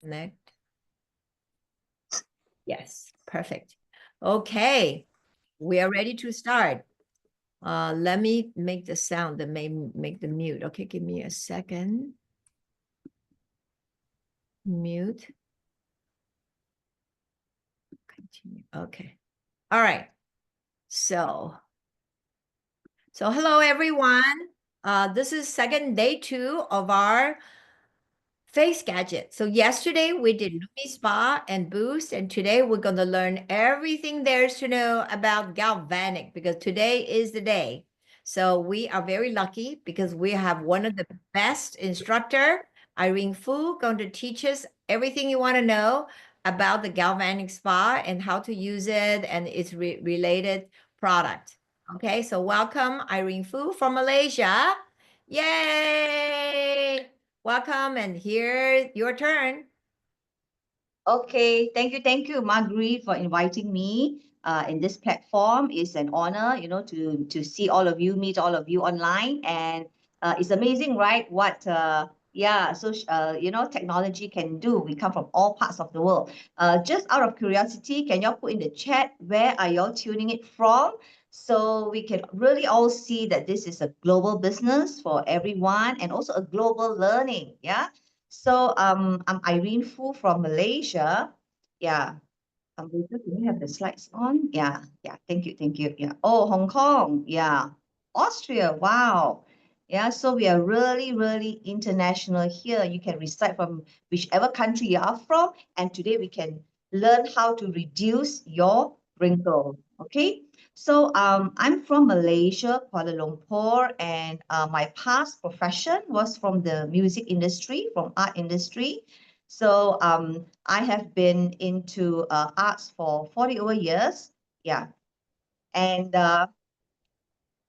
Connect. Yes, perfect. Okay, we are ready to start. Let me make the sound that may make the mute. Okay, give me a second. Mute. Continue. Okay. All right. So hello everyone. This is second day 2 of our face gadget. So yesterday we did Lumi Spa and Boost, and today we're going to learn everything there is to know about galvanic, because today is the day. So we are very lucky because we have one of the best instructor, Irene Foo, going to teach us everything you want to know about the galvanic spa and how to use it and its related product. Okay, so welcome Irene Foo from Malaysia. Yay! Welcome, and here, your turn. Okay, thank you, Marguerite, for inviting me in this platform. It's an honor, to see all of you, meet all of you online, and it's amazing, right? What technology can do. We come from all parts of the world. Just out of curiosity, can y'all put in the chat where are y'all tuning it from? So we can really all see that this is a global business for everyone and also a global learning. Yeah. So I'm Irene Foo from Malaysia. Yeah. Later, do we have the slides on? Yeah, yeah. Thank you, thank you. Yeah. Oh, Hong Kong. Yeah. Austria. Wow. Yeah. So we are really, really international here. You can recite from whichever country you are from, and today we can learn how to reduce your wrinkle. Okay. So I'm from Malaysia, Kuala Lumpur, and my past profession was from the music industry, from art industry. So I have been into arts for 40 over years. Yeah. And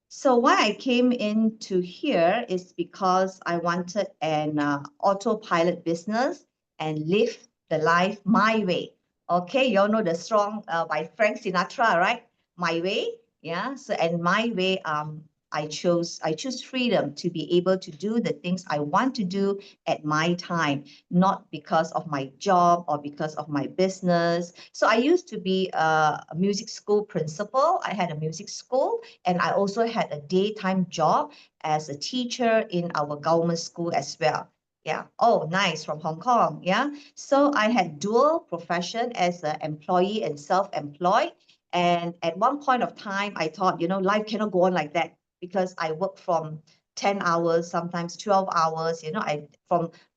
so why I came into here is because I wanted an autopilot business and live the life my way. Okay, you all know the song by Frank Sinatra, right? My way. Yeah. So and my way, I choose freedom to be able to do the things I want to do at my time, not because of my job or because of my business. So I used to be a music school principal. I had a music school, and I also had a daytime job as a teacher in our government school as well. Yeah. Oh, nice, from Hong Kong. Yeah. So I had dual profession as an employee and self-employed. And at one point of time, I thought, life cannot go on like that because I work from 10 hours, sometimes 12 hours, I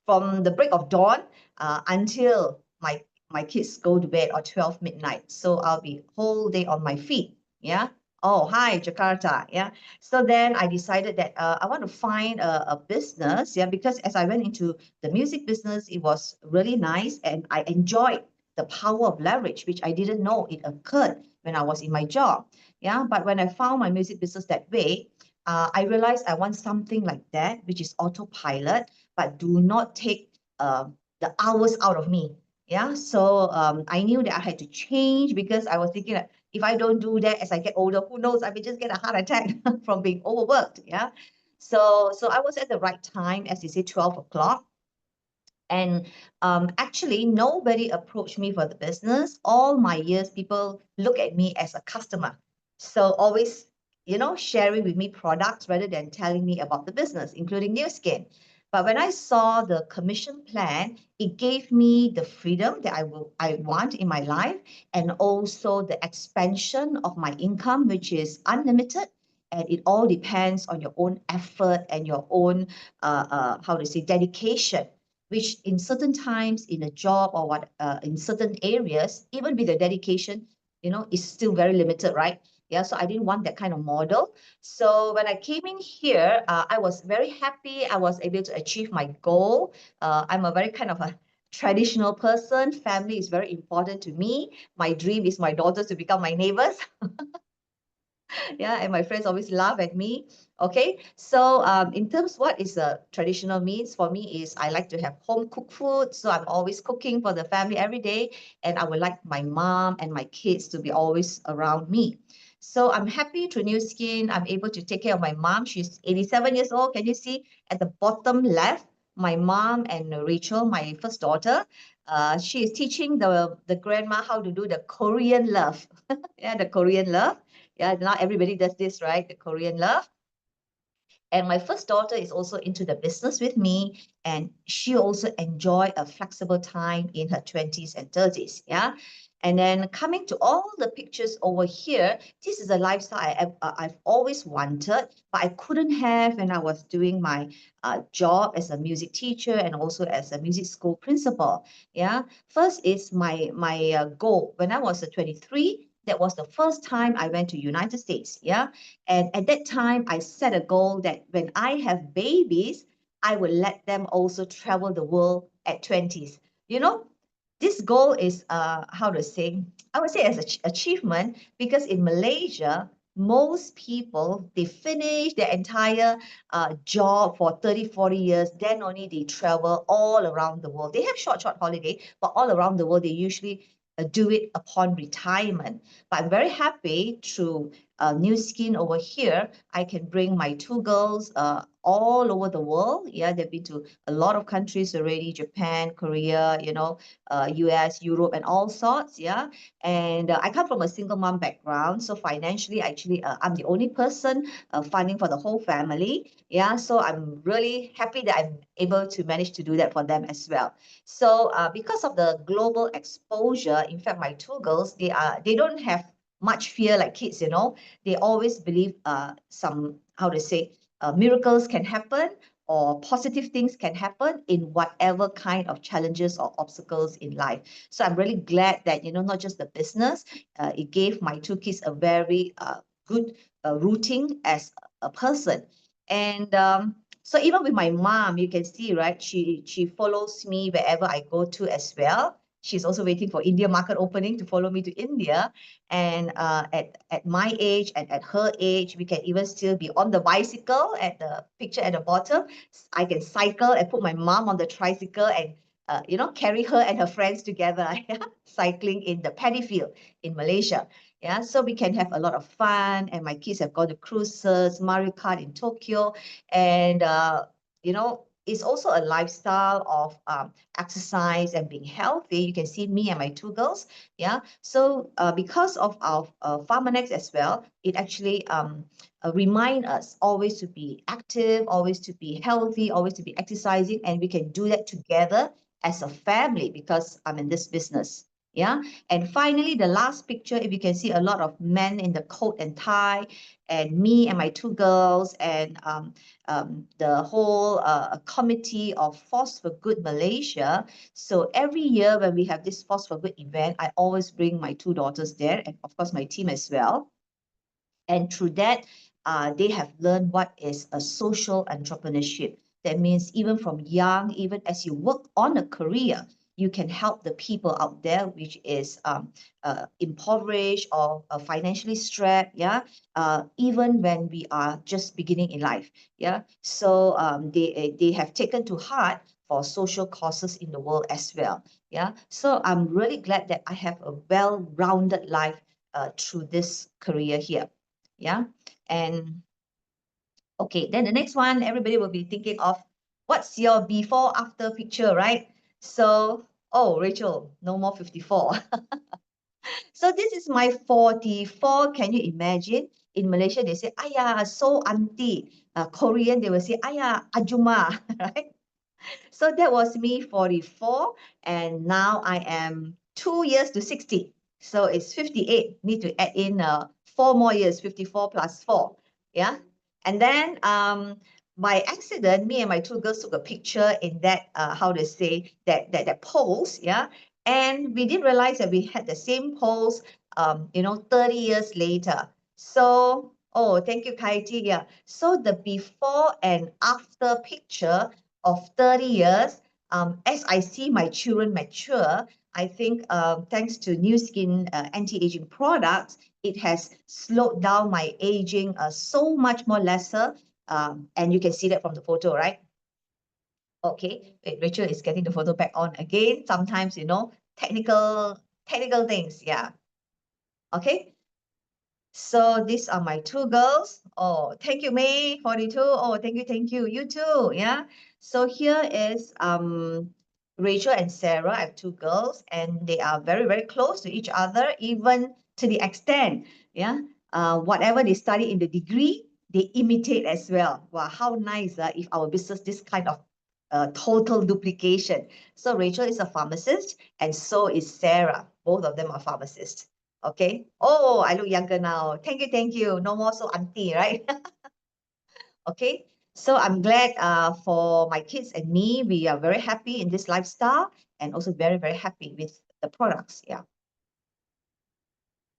from the break of dawn until my kids go to bed or 12 midnight. So I'll be whole day on my feet. Yeah. Oh, hi, Jakarta. Yeah. So then I decided that I want to find a business. Yeah. Because as I went into the music business, it was really nice and I enjoyed the power of leverage, which I didn't know it occurred when I was in my job. Yeah. But when I found my music business that way, I realized I want something like that, which is autopilot, but do not take the hours out of me. Yeah. So I knew that I had to change because I was thinking that if I don't do that as I get older, who knows, I may just get a heart attack from being overworked. Yeah. So I was at the right time, as you say, 12 o'clock. And actually, nobody approached me for the business. All my years, people look at me as a customer. So always, sharing with me products rather than telling me about the business, including New Skin. But when I saw the commission plan, it gave me the freedom that I want in my life, and also the expansion of my income, which is unlimited. And it all depends on your own effort and your own, how to say, dedication, which in certain times in a job or what in certain areas, even with the dedication, is still very limited, right? Yeah, so I didn't want that kind of model. So when I came in here, I was very happy. I was able to achieve my goal. I'm a very kind of a traditional person. Family is very important to me. My dream is my daughters to become my neighbors. Yeah, and my friends always laugh at me. Okay, so in terms what is a traditional means for me is I like to have home cooked food, so I'm always cooking for the family every day, and I would like my mom and my kids to be always around me. So I'm happy through New Skin. I'm able to take care of my mom. She's 87 years old. Can you see at the bottom left? My mom and Rachel, my first daughter. She is teaching the grandma how to do the Korean love. Yeah, the Korean love. Yeah, not everybody does this, right? The Korean love. And my first daughter is also into the business with me, and she also enjoy a flexible time in her 20s and 30s. Yeah. And then coming to all the pictures over here, this is a lifestyle I've always wanted, but I couldn't have when I was doing my job as a music teacher and also as a music school principal. Yeah. First is my goal. When I was 23, that was the first time I went to United States. Yeah. And at that time, I set a goal that when I have babies, I will let them also travel the world at 20s. You know, this goal is how to say, I would say as an achievement, because in Malaysia, most people they finish their entire job for 30, 40 years, then only they travel all around the world. They have short holiday, but all around the world, they usually do it upon retirement. But I'm very happy through New Skin over here, I can bring my two girls all over the world. Yeah, they've been to a lot of countries already, Japan, Korea, US, Europe, and all sorts. Yeah, and I come from a single mom background, so financially, actually, I'm the only person funding for the whole family. Yeah, so I'm really happy that I'm able to manage to do that for them as well. So because of the global exposure, in fact, my two girls, they don't have much fear like kids. They always believe some, how to say, miracles can happen or positive things can happen in whatever kind of challenges or obstacles in life. So I'm really glad that, not just the business, it gave my two kids a very good routine as a person. And so even with my mom, you can see, right? She follows me wherever I go to as well. She's also waiting for India market opening to follow me to India. And at my age and at her age, we can even still be on the bicycle at the picture at the bottom. I can cycle and put my mom on the tricycle and carry her and her friends together, cycling in the paddy field in Malaysia. Yeah, so we can have a lot of fun. And my kids have gone to cruises, Mario Kart in Tokyo, and it's also a lifestyle of exercise and being healthy. You can see me and my two girls. Yeah. So because of our Pharmanex as well, it actually remind us always to be active, always to be healthy, always to be exercising, and we can do that together as a family because I'm in this business. Yeah. And finally, the last picture, if you can see a lot of men in the coat and tie, and me and my two girls, and the whole committee of Force for Good Malaysia. So every year when we have this Force for Good event, I always bring my two daughters there, and of course my team as well. And through that, they have learned what is a social entrepreneurship. That means even from young, even as you work on a career, you can help the people out there which is impoverished or financially strapped. Yeah, even when we are just beginning in life. Yeah, so they have taken to heart for social causes in the world as well. Yeah, so I'm really glad that I have a well-rounded life through this career here. Yeah. And okay, then the next one, everybody will be thinking of what's your before after picture, right? So, oh, Rachel, no more 54. So this is my 44. Can you imagine? In Malaysia, they say, Aya, so auntie. Korean, they will say, Aya, ajuma, right? So that was me 44, and now I am 2 years to 60. So it's 58. Need to add in 4 more years, 54 plus 4. Yeah. And then by accident, me and my two girls took a picture in that how to say that pose. Yeah. And we didn't realize that we had the same pose 30 years later. So oh, thank you, Kaiti. Yeah. So the before and after picture of 30 years, as I see my children mature, I think thanks to New Skin anti-aging products, it has slowed down my aging so much more lesser. And you can see that from the photo, right? Okay, wait, Rachel is getting the photo back on again. Sometimes, technical things. Yeah. Okay. So these are my two girls. Oh, thank you, May, 42. Oh, thank you, thank you. You too. Yeah. So here is Rachel and Sarah, I have two girls, and they are very, very close to each other, even to the extent, yeah, whatever they study in the degree, they imitate as well. Wow, how nice if our business, this kind of total duplication. So Rachel is a pharmacist, and so is Sarah. Both of them are pharmacists. Okay. Oh, I look younger now. Thank you, thank you. No more so auntie, right? Okay. So I'm glad for my kids and me, we are very happy in this lifestyle and also very, very happy with the products. Yeah.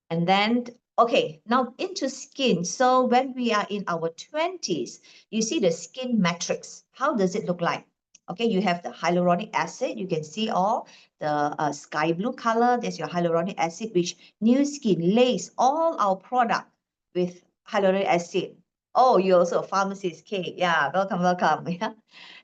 And then, okay, now into skin. So when we are in our 20s, you see the skin matrix. How does it look like? Okay, you have the hyaluronic acid. You can see all the sky blue color. There's your hyaluronic acid, which New Skin lays all our product with hyaluronic acid. Oh, you're also a pharmacist, Kate. Yeah, welcome, welcome. Yeah.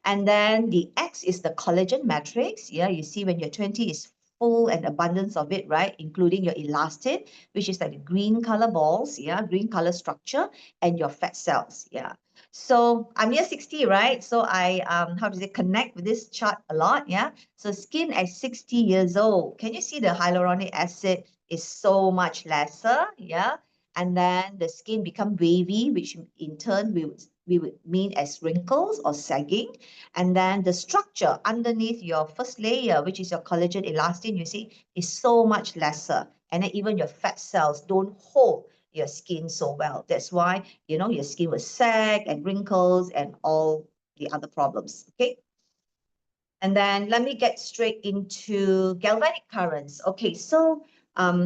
And then the X is the collagen matrix. Yeah, you see when you're 20 is full and abundance of it, right? Including your elastin, which is like the green color balls, yeah, green color structure, and your fat cells, yeah. So I'm near 60, right? So I how does it connect with this chart a lot, yeah? So skin at 60 years old, can you see the hyaluronic acid is so much lesser, yeah? And then the skin become wavy, which in turn we would mean as wrinkles or sagging. And then the structure underneath your first layer, which is your collagen elastin, you see, is so much lesser. And then even your fat cells don't hold your skin so well. That's why, you know, your skin will sag and wrinkles and all the other problems. Okay. And then let me get straight into galvanic currents. Okay, so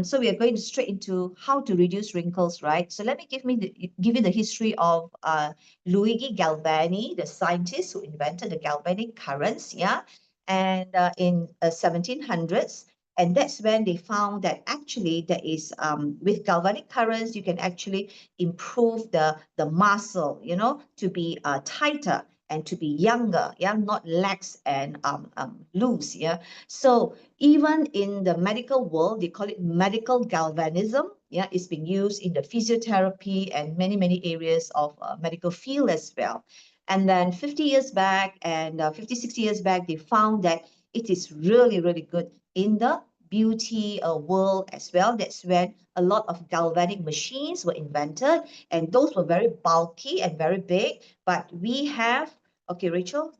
so we are going straight into how to reduce wrinkles, right? So let me give you the history of Luigi Galvani, the scientist who invented the galvanic currents, yeah, and in 1700s. And that's when they found that actually there is with galvanic currents you can actually improve the muscle, you know, to be tighter and to be younger, yeah, not lax and loose, yeah. So even in the medical world, they call it medical galvanism, yeah, it's being used in the physiotherapy and many, many areas of medical field as well. And then 50 years back and 50, 60 years back, they found that it is really, really good in the beauty world as well. That's when a lot of galvanic machines were invented, and those were very bulky and very big. But we have, okay, Rachel,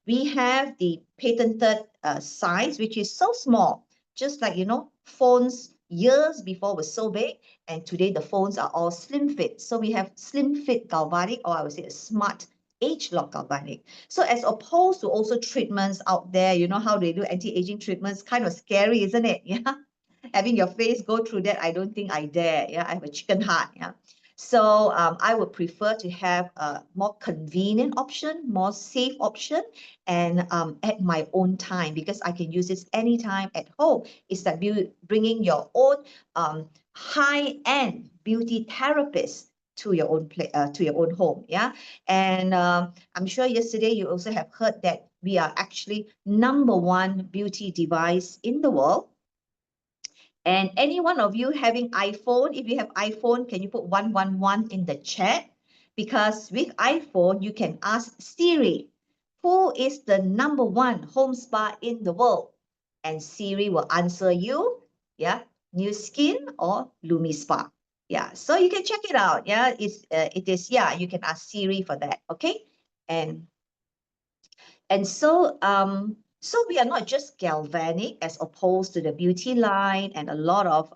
we have the patented size, which is so small, just like, you know, phones years before was so big, and today the phones are all slim fit. So we have slim fit galvanic, or I would say a smart age lock galvanic. So as opposed to also treatments out there, you know how they do anti-aging treatments, kind of scary, isn't it? Yeah. Having your face go through that, I don't think I dare. Yeah, I have a chicken heart. Yeah. So I would prefer to have a more convenient option, more safe option, and at my own time, because I can use this anytime at home. It's like bringing your own high-end beauty therapist to your own to your own home. Yeah, and I'm sure yesterday you also have heard that we are actually #1 beauty device in the world. And any one of you having iPhone, if you have iPhone, can you put 111 in the chat? Because with iPhone, you can ask Siri, who is the #1 home spa in the world? And Siri will answer you, yeah, New Skin or Lumi Spa. Yeah, so you can check it out. Yeah, it is, yeah, you can ask Siri for that, okay? And so we are not just galvanic as opposed to the beauty line and a lot of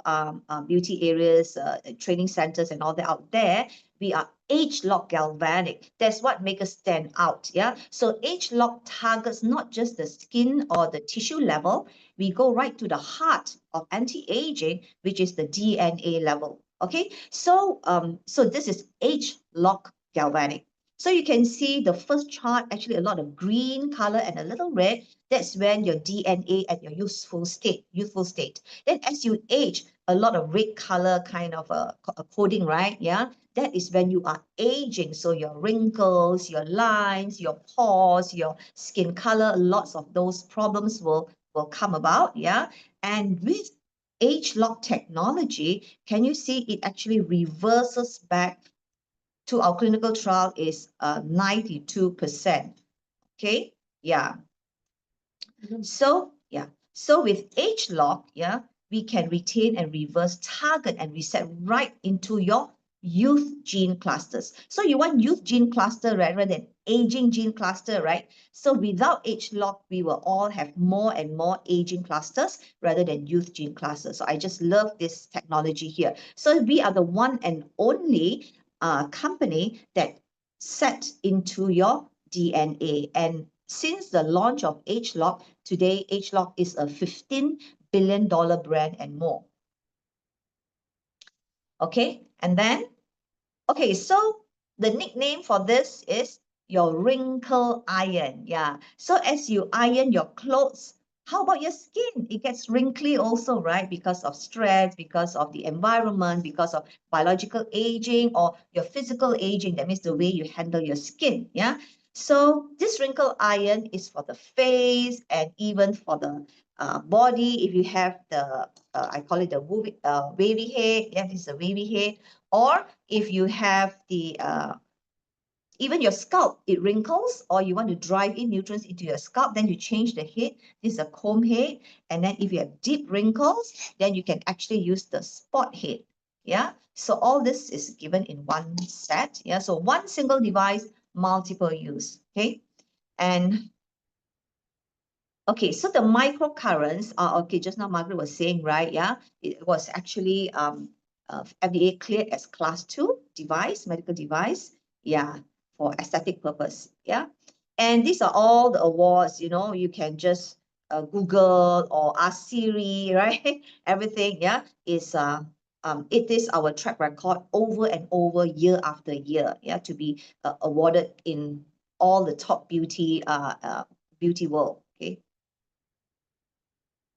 beauty areas, training centers and all that out there. We are age lock galvanic. That's what makes us stand out. Yeah. So age lock targets not just the skin or the tissue level. We go right to the heart of anti-aging, which is the DNA level. Okay. So this is age lock galvanic. So you can see the first chart, actually a lot of green color and a little red. That's when your DNA at your youthful state. Then as you age, a lot of red color kind of a coding, right? Yeah, that is when you are aging. So your wrinkles, your lines, your pores, your skin color, lots of those problems will come about. Yeah, and with age lock technology, can you see it actually reverses back to our clinical trial is 92%. Okay, yeah. So yeah, so with age lock, yeah, we can retain and reverse, target and reset right into your youth gene clusters. So you want youth gene cluster rather than aging gene cluster, right? So without age lock, we will all have more and more aging clusters rather than youth gene clusters. So I just love this technology here. So we are the one and only company that set into your DNA. And since the launch of ageLOC, today ageLOC is a $15 billion brand and more. Okay, and then, okay, so the nickname for this is your wrinkle iron. Yeah, so as you iron your clothes, how about your skin? It gets wrinkly also, right? Because of stress, because of the environment, because of biological aging or your physical aging. That means the way you handle your skin. Yeah. So this wrinkle iron is for the face and even for the body. If you have the, I call it the wavy hair. Yeah, this is a wavy hair. Or if you have the even your scalp, it wrinkles, or you want to drive in nutrients into your scalp, then you change the head. This is a comb head. And then if you have deep wrinkles, then you can actually use the spot head. Yeah. So all this is given in one set. Yeah. So one single device, multiple use. Okay. And okay, so the microcurrents are okay. Just now Margaret was saying, right? Yeah, it was actually FDA cleared as class 2 device, medical device. Yeah, for aesthetic purpose. Yeah, and these are all the awards. You know, you can just Google or ask Siri, right? Everything. Yeah, is it is our track record over and over, year after year. Yeah, to be awarded in all the top beauty world. Okay.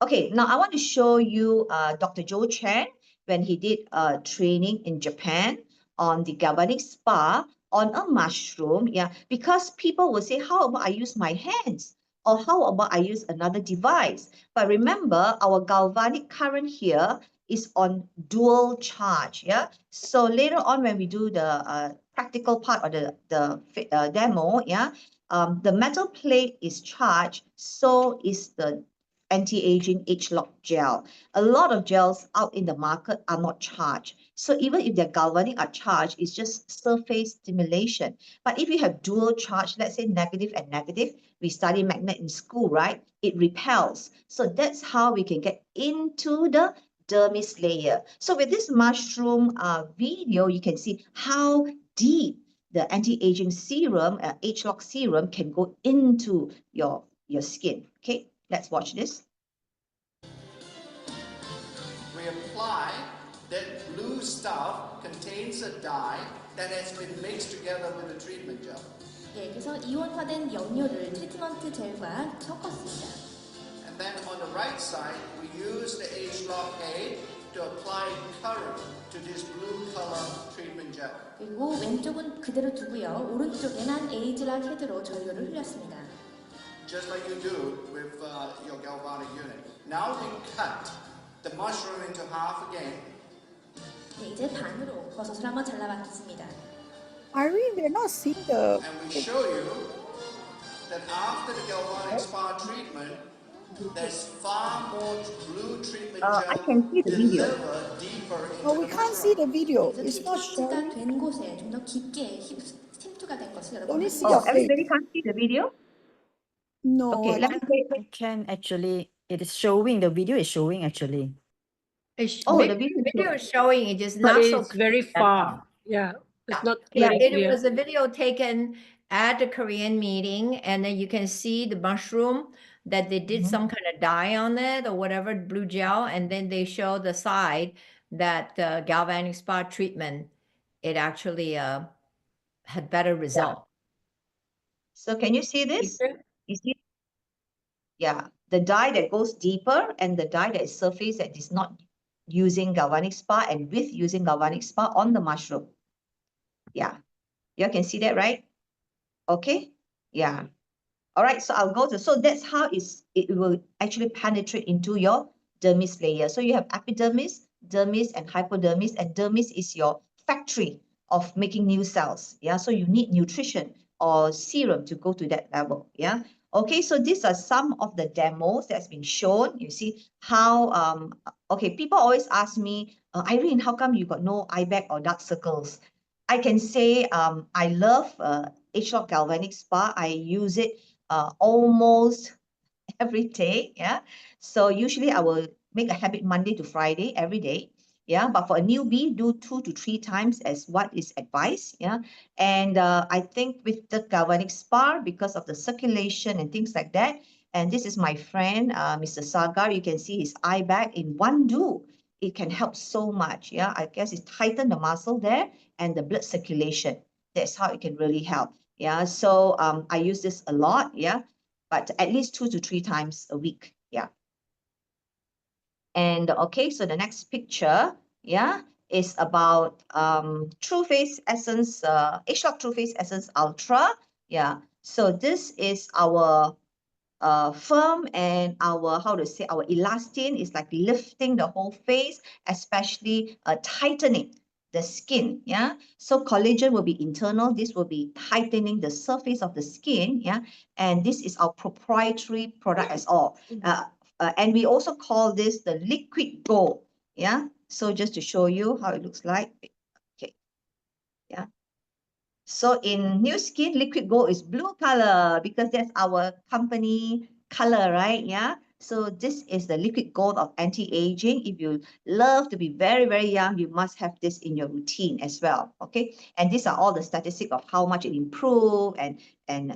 Okay, now I want to show you Dr. Joe Chen when he did training in Japan on the galvanic spa on a mushroom. Yeah, because people will say, how about I use my hands? Or how about I use another device? But remember, our galvanic current here is on dual charge. Yeah, so later on when we do the practical part or the demo, yeah, the metal plate is charged, so is the anti-aging age lock gel. A lot of gels out in the market are not charged. So even if they're galvanic are charged, it's just surface stimulation. But if you have dual charge, let's say negative and negative, we study magnet in school, right? It repels. So that's how we can get into the dermis layer. So with this mushroom video, you can see how deep the anti-aging serum, age lock serum, can go into your skin. Okay. Let's watch this. We apply that blue stuff contains a dye that has been mixed together with the treatment gel. 예, 그래서 이온화된 염료를 트리트먼트 젤과 섞었습니다. And then on the right side, we use the age lock aid to apply current to this blue color treatment gel. 그리고 왼쪽은 그대로 두고요. 오른쪽에는 에이즈락 헤드로 전류를 흘렸습니다. Just like you do with your galvanic unit. Now we cut the mushroom into half again. 네, 이제 반으로 버섯을 한번 잘라봤습니다. Irene, they're not seeing the. And we show you that after the galvanic spa treatment, there's far more blue treatment gel I can see the video. delivered deeper into No, we the can't see mushroom. the video. 그래서 It's not 침투가 showing. 된 곳에 좀 더 깊게 침투가 된 것을 여러분 Only see Oh, your face. everybody can't see the video? No. Okay, let me say. I can actually, it is showing, the video is showing actually. Oh, The the video. video is showing it just But not so it's very clear. far. Yeah, it's not Yeah, very it clear. was a video taken at the Korean meeting, and then you can see the mushroom that they did some kind of dye on it or whatever, blue gel, and then they show the side that the galvanic spa treatment, it actually had better result. So can you see this? Picture? You see? Yeah, the dye that goes deeper and the dye that is surface that is not using galvanic spa and with using galvanic spa on the mushroom. Yeah, you can see that, right? Okay, yeah. All right, so I'll go to, so that's how it will actually penetrate into your dermis layer. So you have epidermis, dermis, and hypodermis, and dermis is your factory of making new cells. Yeah, so you need nutrition or serum to go to that level. Yeah, Okay, so these are some of the demos that's been shown. You see how, okay, people always ask me, Irene, how come you got no eye bag or dark circles? I can say I love H-Lock Galvanic Spa. I use it almost every day. Yeah. So usually I will make a habit Monday to Friday every day. Yeah. But for a newbie, do 2 to 3 times as what is advised. Yeah. And I think with the galvanic spa, because of the circulation and things like that. And this is my friend, Mr. Sagar. You can see his eye bag in one do. It can help so much. Yeah. I guess it tighten the muscle there and the blood circulation. That's how it can really help. Yeah. So I use this a lot. Yeah, but at least 2 to 3 times a week. Yeah. And okay, so the next picture, yeah, is about True Face Essence, H-Lock True Face Essence Ultra. Yeah. So this is our firm and our, how to say, our elastin is like lifting the whole face, especially tightening the skin. Yeah. So collagen will be internal. This will be tightening the surface of the skin. Yeah. And this is our proprietary product as all. And we also call this the liquid gold. Yeah. So just to show you how it looks like. Okay. Yeah. So in New Skin, liquid gold is blue color because that's our company color, right? Yeah. So this is the liquid gold of anti-aging. If you love to be very, very young, you must have this in your routine as well. Okay. And these are all the statistics of how much it improve and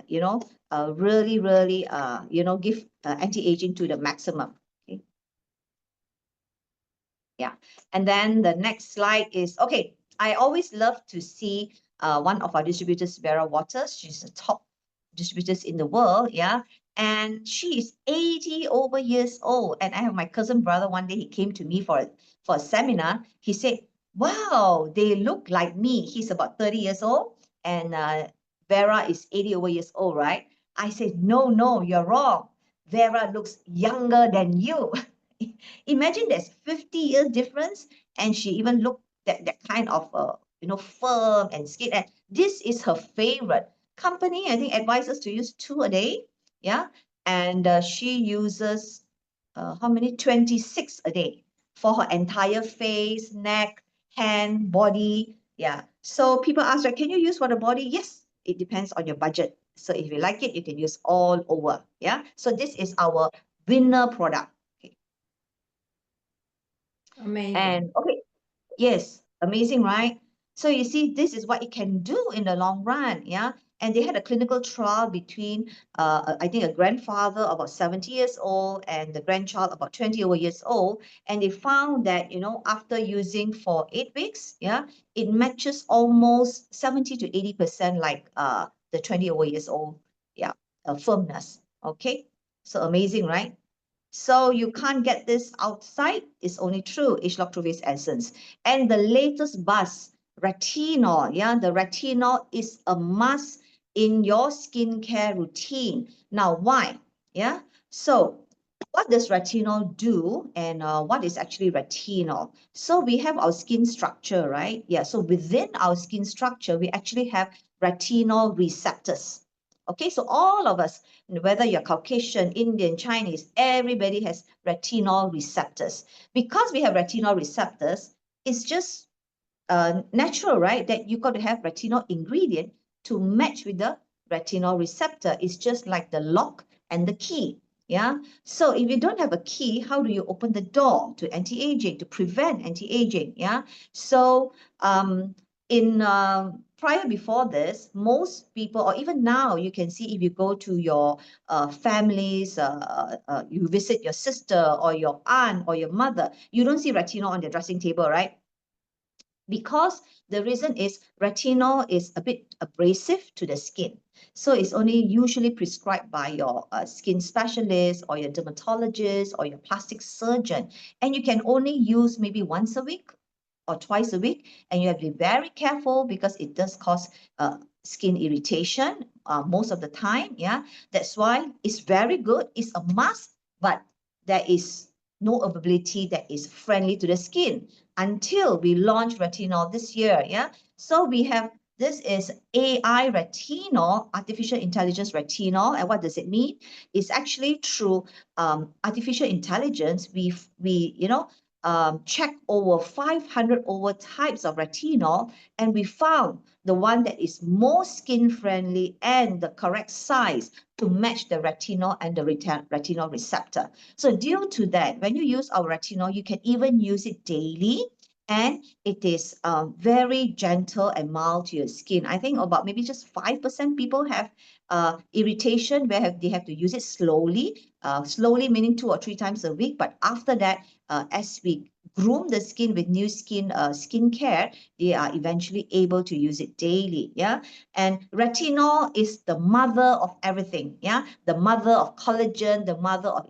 you know, really, really you know, give anti-aging to the maximum. Okay. Yeah. And then the next slide is, okay, I always love to see one of our distributors, Vera Waters. She's the top distributors in the world. Yeah. And she is 80 over years old. And I have my cousin brother, one day he came to me for a seminar. He said, wow, they look like me. He's about 30 years old. And Vera is 80 over years old, right? I said, no, you're wrong. Vera looks younger than you. Imagine there's 50 years difference, and she even looked that kind of you know, firm and skin. And this is her favorite company. I think advises to use 2 a day. Yeah, and she uses how many? 26 a day for her entire face, neck, hand, body. Yeah. So people ask, right, can you use for the body? Yes, it depends on your budget. So if you like it, you can use all over. Yeah. So this is our winner product. Amazing. And okay, yes, amazing, right? So you see, this is what it can do in the long run, yeah? And they had a clinical trial between, I think, a grandfather about 70 years old and the grandchild about 20 over years old. And they found that, you know, after using for 8 weeks, yeah, it matches almost 70 to 80% like the 20 over years old, yeah, firmness, okay? So amazing, right? So you can't get this outside. It's only true H-Lock True Face Essence. And the latest buzz, retinol. Yeah, the retinol is a must in your skincare routine. Now, why? Yeah. So what does retinol do, and what is actually retinol? So we have our skin structure, right? Yeah. So within our skin structure, we actually have retinol receptors. Okay, so all of us, whether you're Caucasian, Indian, Chinese, everybody has retinol receptors. Because we have retinol receptors, it's just natural, right? That you got to have retinol ingredient to match with the retinol receptor. It's just like the lock and the key. Yeah. So if you don't have a key, how do you open the door to anti-aging, to prevent anti-aging? Yeah. So in prior before this, most people, or even now, you can see if you go to your families, you visit your sister or your aunt or your mother, you don't see retinol on their dressing table, right? Because the reason is retinol is a bit abrasive to the skin. So it's only usually prescribed by your skin specialist or your dermatologist or your plastic surgeon. And you can only use maybe once a week or twice a week. And you have to be very careful because it does cause skin irritation most of the time. Yeah, that's why it's very good. It's a must, but there is no availability that is friendly to the skin until we launch retinol this year. Yeah, so we have This is AI retinol, artificial intelligence retinol. And what does it mean? It's actually through artificial intelligence, we check over 500 over types of retinol, and we found the one that is most skin friendly and the correct size to match the retinol and the retinol receptor. So due to that, when you use our retinol, you can even use it daily, and it is very gentle and mild to your skin. I think about maybe just 5% people have irritation where they have to use it slowly, slowly meaning 2 or 3 times a week. But after that, as we groom the skin with new skincare, they are eventually able to use it daily. Yeah, and retinol is the mother of everything. Yeah, the mother of collagen, the mother of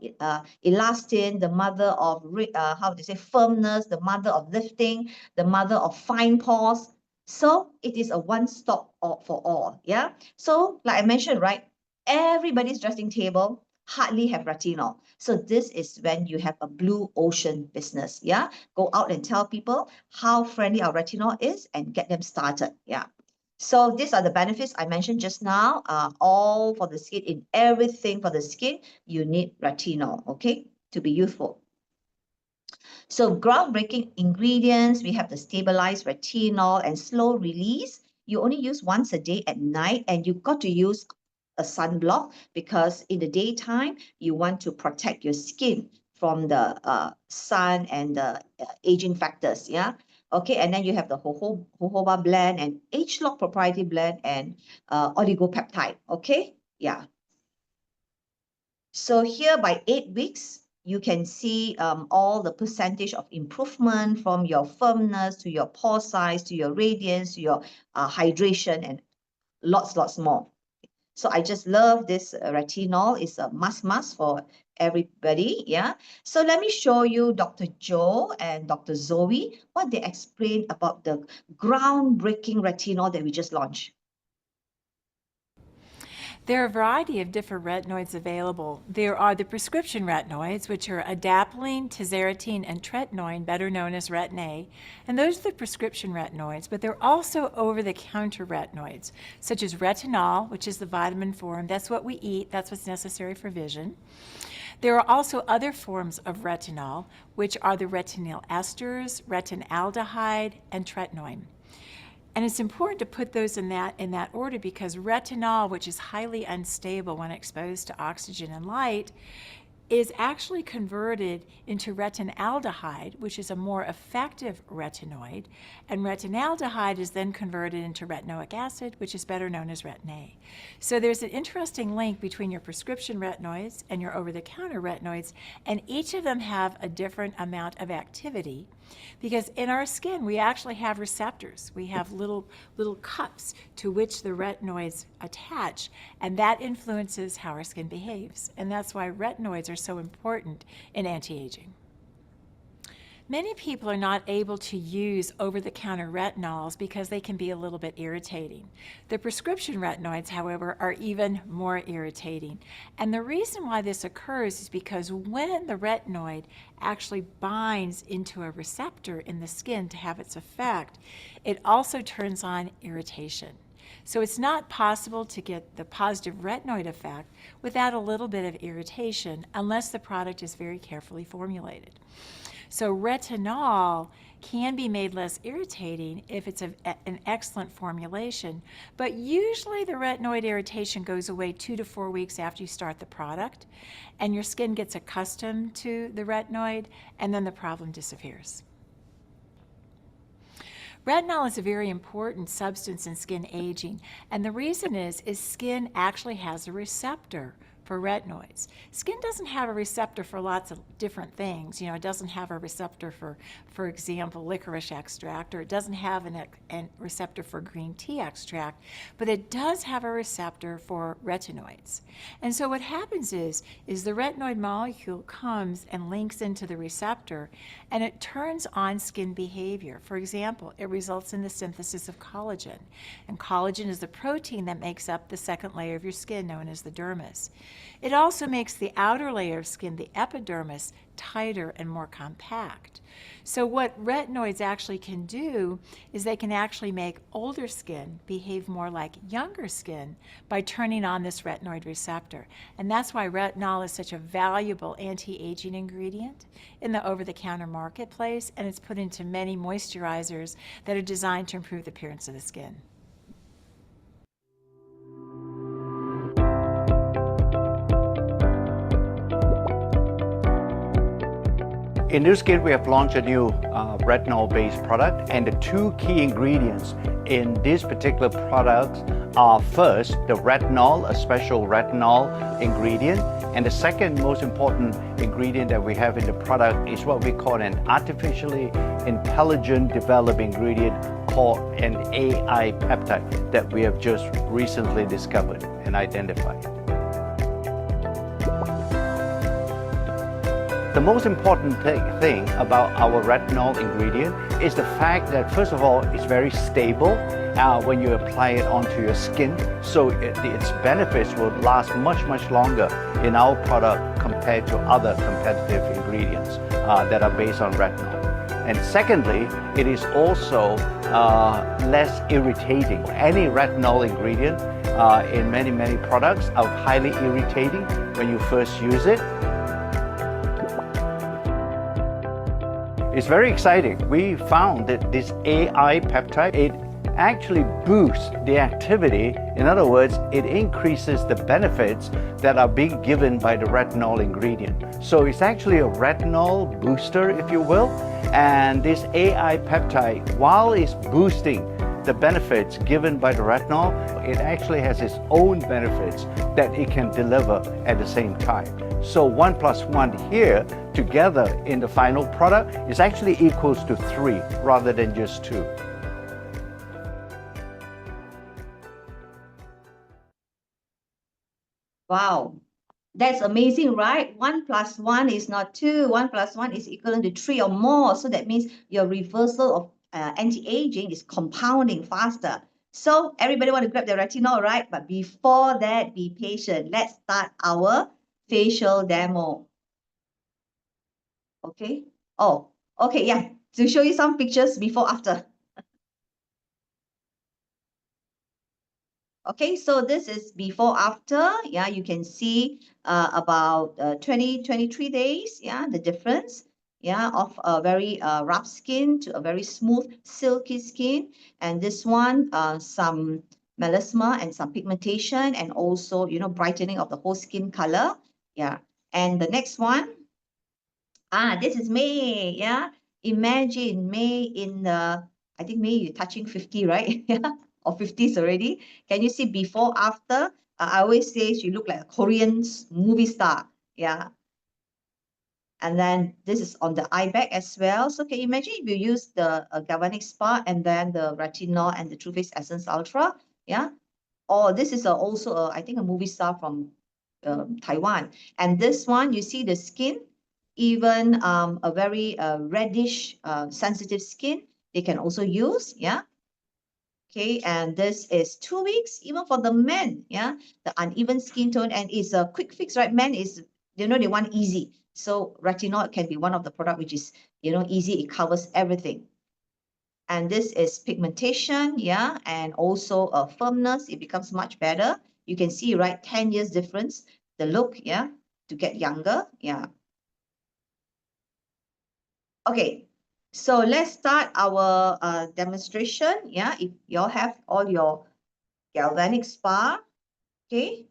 elastin, the mother of how to say firmness, the mother of lifting, the mother of fine pores. So it is a one-stop for all. Yeah. So like I mentioned, right, everybody's dressing table hardly have retinol. So this is when you have a blue ocean business. Yeah. Go out and tell people how friendly our retinol is and get them started. Yeah. So these are the benefits I mentioned just now, all for the skin. In everything for the skin, you need retinol, okay, to be youthful. So groundbreaking ingredients, we have the stabilized retinol and slow release. You only use once a day at night, and you've got to use a sunblock because in the daytime, you want to protect your skin from the sun and the aging factors, yeah? Okay, and then you have the jojoba blend and H-Lock proprietary blend and oligopeptide, okay? Yeah. So here by 8 weeks, you can see all the percentage of improvement from your firmness to your pore size, to your radiance, to your hydration, and lots more. So I just love this retinol. It's a must for everybody. Yeah. So let me show you Dr. Joe and Dr. Zoe, what they explained about the groundbreaking retinol that we just launched. There are a variety of different retinoids available. There are the prescription retinoids, which are adapalene, tazarotene, and tretinoin, better known as Retin A. And those are the prescription retinoids, but there are also over-the-counter retinoids, such as retinol, which is the vitamin form. That's what we eat. That's what's necessary for vision. There are also other forms of retinol, which are the retinyl esters, retinaldehyde, and tretinoin. And it's important to put those in that order because retinol, which is highly unstable when exposed to oxygen and light, is actually converted into retinaldehyde, which is a more effective retinoid, and retinaldehyde is then converted into retinoic acid, which is better known as Retin A. So there's an interesting link between your prescription retinoids and your over-the-counter retinoids, and each of them have a different amount of activity because in our skin we actually have receptors. We have little cups to which the retinoids attach, and that influences how our skin behaves. And that's why retinoids are so important in anti-aging. Many people are not able to use over-the-counter retinols because they can be a little bit irritating. The prescription retinoids, however, are even more irritating. And the reason why this occurs is because when the retinoid actually binds into a receptor in the skin to have its effect, it also turns on irritation. So it's not possible to get the positive retinoid effect without a little bit of irritation unless the product is very carefully formulated. So retinol can be made less irritating if it's an excellent formulation, but usually the retinoid irritation goes away 2 to 4 weeks after you start the product, and your skin gets accustomed to the retinoid, and then the problem disappears. Retinol is a very important substance in skin aging, and the reason is skin actually has a receptor for retinoids. Skin doesn't have a receptor for lots of different things. It doesn't have a receptor for example, licorice extract, or it doesn't have a receptor for green tea extract, but it does have a receptor for retinoids. And so what happens is the retinoid molecule comes and links into the receptor, and it turns on skin behavior. For example, it results in the synthesis of collagen, and collagen is the protein that makes up the second layer of your skin, known as the dermis. It also makes the outer layer of skin, the epidermis, tighter and more compact. So what retinoids actually can do is they can actually make older skin behave more like younger skin by turning on this retinoid receptor. And that's why retinol is such a valuable anti-aging ingredient in the over-the-counter marketplace, and it's put into many moisturizers that are designed to improve the appearance of the skin. In this kit, we have launched a new retinol-based product, and the two key ingredients in this particular product are first, the retinol, a special retinol ingredient, and the second most important ingredient that we have in the product is what we call an artificially intelligent developed ingredient called an AI peptide that we have just recently discovered and identified. The most important thing about our retinol ingredient is the fact that, first of all, it's very stable when you apply it onto your skin, so its benefits will last much longer in our product compared to other competitive ingredients that are based on retinol. And secondly, it is also less irritating. Any retinol ingredient in many products are highly irritating when you first use it. It's very exciting. We found that this AI peptide, it actually boosts the activity. In other words, it increases the benefits that are being given by the retinol ingredient. So it's actually a retinol booster, if you will. And this AI peptide, while it's boosting the benefits given by the retinol, it actually has its own benefits that it can deliver at the same time. So 1 + 1 here together in the final product is actually equals to 3 rather than just 2. Wow, that's amazing, right? 1 + 1 is not 2. 1 + 1 is equivalent to 3 or more. So that means your reversal of anti-aging is compounding faster. So everybody want to grab the retinol, right? But before that, be patient. Let's start our facial demo. Okay. Oh, okay, yeah. To show you some pictures before, after. Okay, so this is before, after. Yeah, you can see about 23 days. Yeah, the difference. Yeah, of a very rough skin to a very smooth, silky skin. And this one, some melasma and some pigmentation, and also, you know, brightening of the whole skin color. Yeah. And the next one, this is May. Yeah, imagine May in the, I think May you're touching 50, right? Yeah, or 50s already. Can you see before, after? I always say she look like a Korean movie star. Yeah. And then this is on the eye bag as well. So can you imagine if you use the Galvanic Spa and then the retinol and the True Face Essence Ultra? Yeah. Or this is also, I think, a movie star from Taiwan. And this one, you see the skin, even a very reddish, sensitive skin, they can also use. Yeah. Okay, and this is 2 weeks, even for the men. Yeah, the uneven skin tone, and it's a quick fix, right? Men is, you know, they want easy. So retinol can be one of the product which is, you know, easy. It covers everything. And this is pigmentation, yeah, and also firmness. It becomes much better. You can see, right, 10 years difference. The look, yeah, to get younger, yeah. Okay, so let's start our demonstration. Yeah, if you all have all your Galvanic Spa, okay.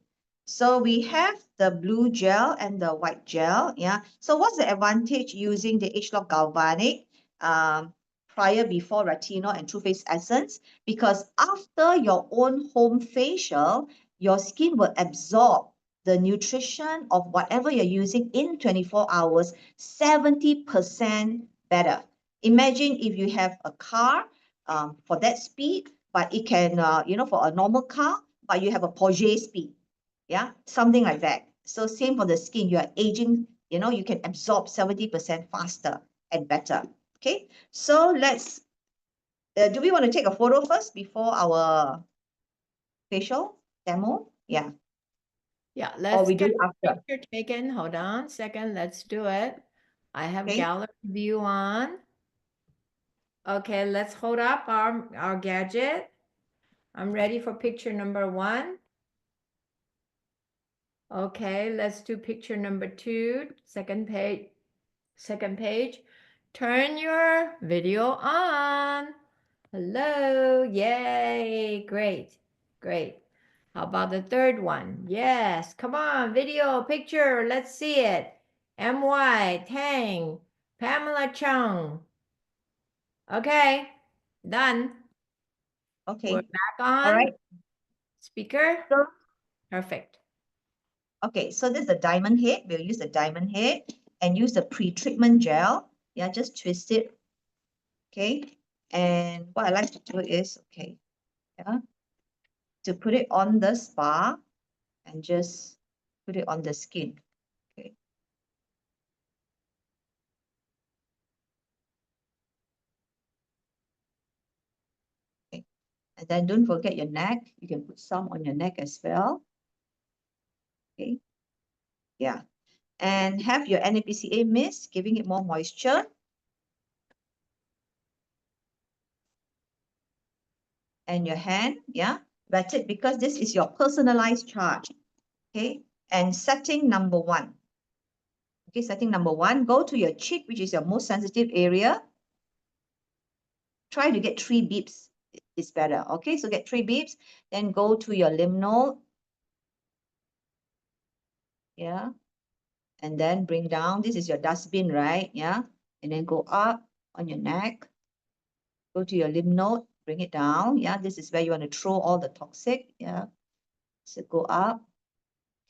So we have the blue gel and the white gel. Yeah. So what's the advantage using the H-Lock Galvanic before retinol and True Face Essence? Because after your own home facial, your skin will absorb the nutrition of whatever you're using in 24 hours, 70% better. Imagine if you have a car for that speed, but it can, you know, for a normal car, but you have a Porsche speed. Yeah, something like that. So same for the skin, you are aging, you know, you can absorb 70% faster and better. Okay, so let's, do we want to take a photo first before our facial demo? Yeah. Yeah, or let's we do get it the after? picture taken. Hold on, second. Let's do it. I have Okay. gallery view on. Okay, let's hold up our gadget. I'm ready for picture number 1. Okay, let's do picture number 2, second page. Second page. Turn your video on. Hello, yay, great, great. How about the third one? Yes, come on, video, picture, let's see it. MY, Tang, Pamela Chung. Okay, done. Okay. We're back on. All right. Speaker. So, Perfect. okay, so this is the diamond head. We'll use the diamond head and use the pre-treatment gel. Yeah, just twist it. Okay. And what I like to do is, okay, yeah, to put it on the spa and just put it on the skin. Okay. Okay. And then don't forget your neck. You can put some on your neck as well. Okay. Yeah. And have your NAPCA mist, giving it more moisture. And your hand, yeah, wet it because this is your personalized charge. Okay. And setting number 1. Okay, setting number 1, go to your cheek, which is your most sensitive area. Try to get 3 beeps. It's better. Okay, so get 3 beeps. Then go to your lymph node. Yeah. And then bring down. This is your dustbin, right? Yeah. And then go up on your neck. Go to your lymph node. Bring it down. Yeah. This is where you want to throw all the toxic. Yeah. So go up.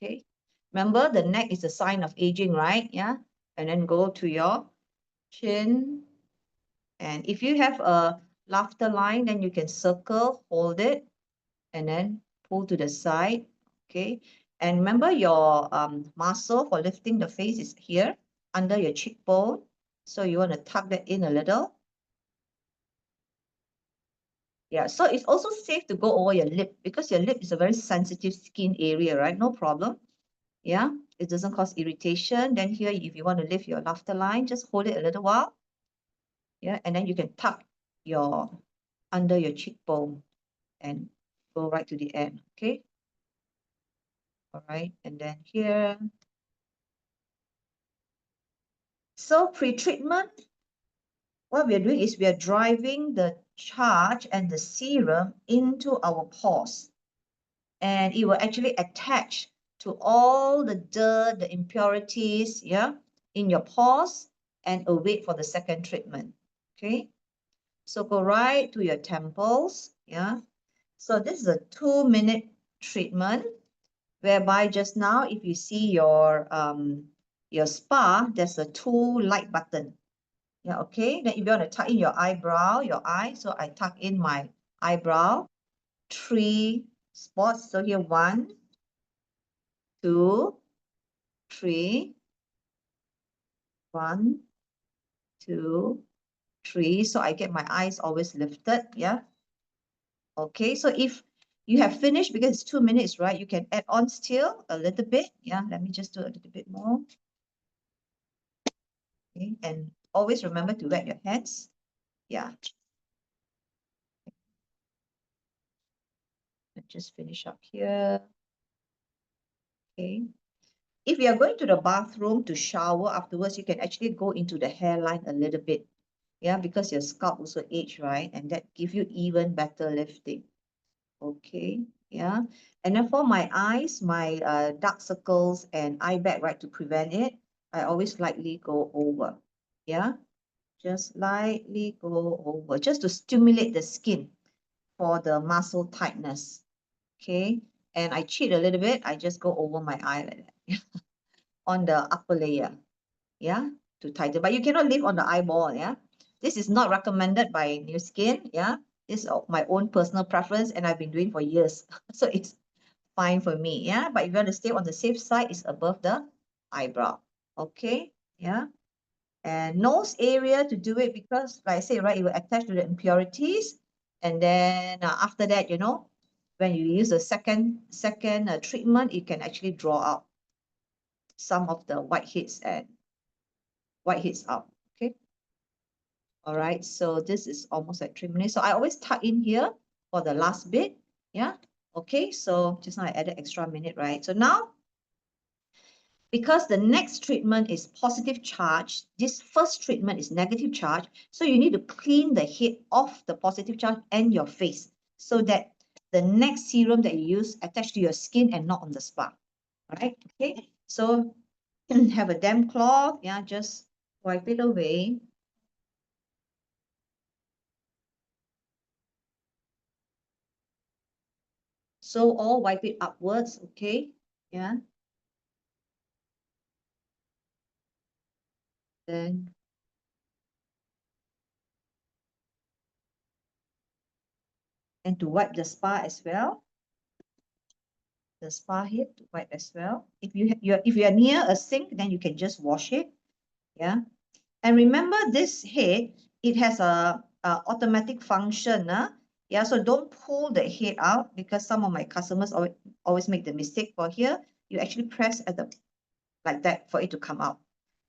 Okay. Remember, the neck is a sign of aging, right? Yeah. And then go to your chin. And if you have a laughter line, then you can circle, hold it, and then pull to the side. Okay. And remember your muscle for lifting the face is here under your cheekbone. So you want to tuck that in a little. Yeah, so it's also safe to go over your lip because your lip is a very sensitive skin area, right? No problem. Yeah, it doesn't cause irritation. Then here, if you want to lift your laughter line, just hold it a little while. Yeah, and then you can tuck your under your cheekbone and go right to the end. Okay. All right, and then here. So pre-treatment, what we are doing is we are driving the charge and the serum into our pores. And it will actually attach to all the dirt, the impurities, yeah, in your pores and await for the second treatment. Okay. So go right to your temples, yeah. So this is a 2-minute treatment, whereby just now, if you see your spa, there's a 2 light button. Yeah, okay. Then if you want to tuck in your eyebrow, your eye, so I tuck in my eyebrow, 3 spots. So here 1, 2, 3. 1, 2, 3. So I get my eyes always lifted. Yeah. Okay. So if you have finished, because it's 2 minutes, right? You can add on still a little bit. Yeah. Let me just do a little bit more. Okay. And always remember to wet your hands. Yeah. Let's just finish up here. Okay. If you are going to the bathroom to shower afterwards, you can actually go into the hairline a little bit. Yeah, because your scalp also age, right? And that give you even better lifting. Okay, yeah. And then for my eyes, my dark circles and eye bag, right, to prevent it, I always lightly go over. Yeah, just lightly go over, just to stimulate the skin for the muscle tightness. Okay, and I cheat a little bit. I just go over my eye like that on the upper layer. Yeah, to tighten. But you cannot leave on the eyeball. Yeah, this is not recommended by New Skin. Yeah, this is my own personal preference, and I've been doing for years, so it's fine for me. Yeah, but if you want to stay on the safe side, it's above the eyebrow. Okay. Yeah, and nose area to do it because, like I say, right, it will attach to the impurities, and then after that, you know, when you use the second treatment, it can actually draw out some of the whiteheads out. Okay. All right. So this is almost at 3 minutes. So I always tuck in here for the last bit. Yeah. Okay. So just now I added extra minute, right? So now, because the next treatment is positive charge, this first treatment is negative charge. So you need to clean the head off the positive charge and your face so that the next serum that you use attached to your skin and not on the spa. All right. Okay. So have a damp cloth. Yeah. Just wipe it away. So all wipe it upwards. Okay. Yeah. Then and to wipe the spa as well. The spa head to wipe as well. If you are near a sink, then you can just wash it. Yeah. And remember this head, it has a automatic function. Yeah. So don't pull the head out, because some of my customers always make the mistake. For here, you actually press at the like that for it to come out.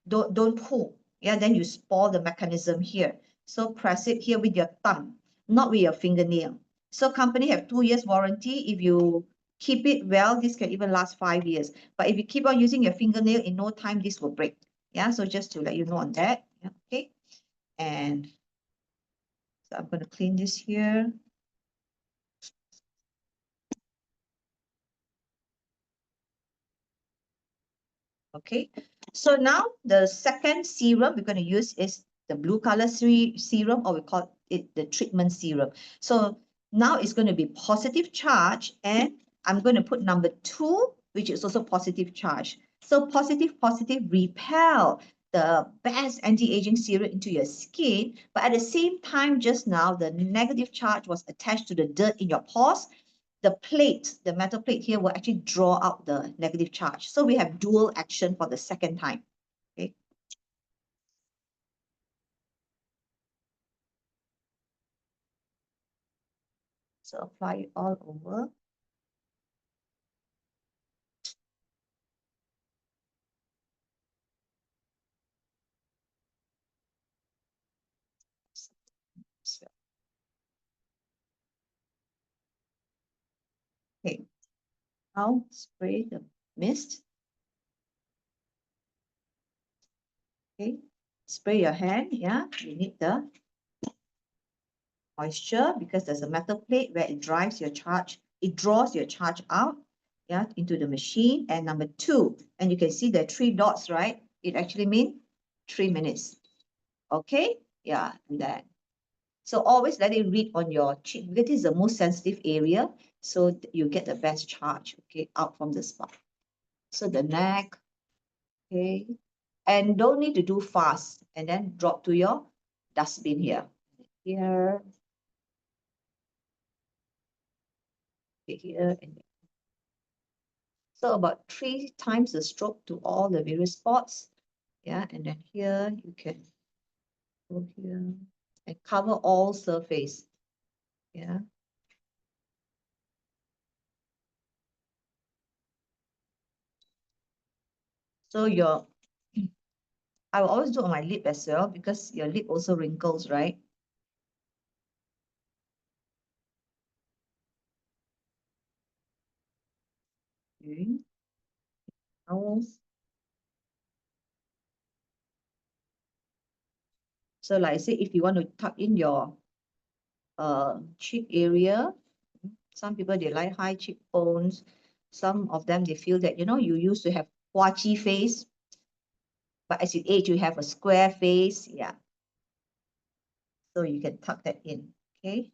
Don't pull. Yeah, then you spoil the mechanism here. So press it here with your thumb, not with your fingernail. So company have 2 years warranty. If you keep it well, this can even last 5 years. But if you keep on using your fingernail, in no time this will break. Yeah, so just to let you know on that. Yeah, okay. And so I'm going to clean this here. Okay, so now the second serum we're going to use is the blue color serum, or we call it the treatment serum. So now it's going to be positive charge, and I'm going to put number 2, which is also positive charge. So positive repel the best anti-aging serum into your skin, but at the same time, just now the negative charge was attached to the dirt in your pores. The plate, the metal plate here, will actually draw out the negative charge. So we have dual action for the second time. Okay. So apply it all over. Okay. Now spray the mist. Okay. Spray your hand. Yeah. You need the moisture, because there's a metal plate where it drives your charge. It draws your charge out, yeah, into the machine. And number 2, and you can see the 3 dots, right? It actually means 3 minutes. Okay. Yeah. And then, so always let it read on your cheek, because this is the most sensitive area. So you get the best charge, okay, out from the spa. So the neck, okay. And don't need to do fast. And then drop to your dustbin here. Here. Here. And so about 3 times the stroke to all the various spots. Yeah. And then here you can go here and cover all surface. Yeah. So I will always do on my lip as well, because your lip also wrinkles, right? Okay. So like I said, if you want to tuck in your cheek area, some people, they like high cheekbones. Some of them, they feel that, you used to have huachi face, but as you age, you have a square face. Yeah. So you can tuck that in. Okay.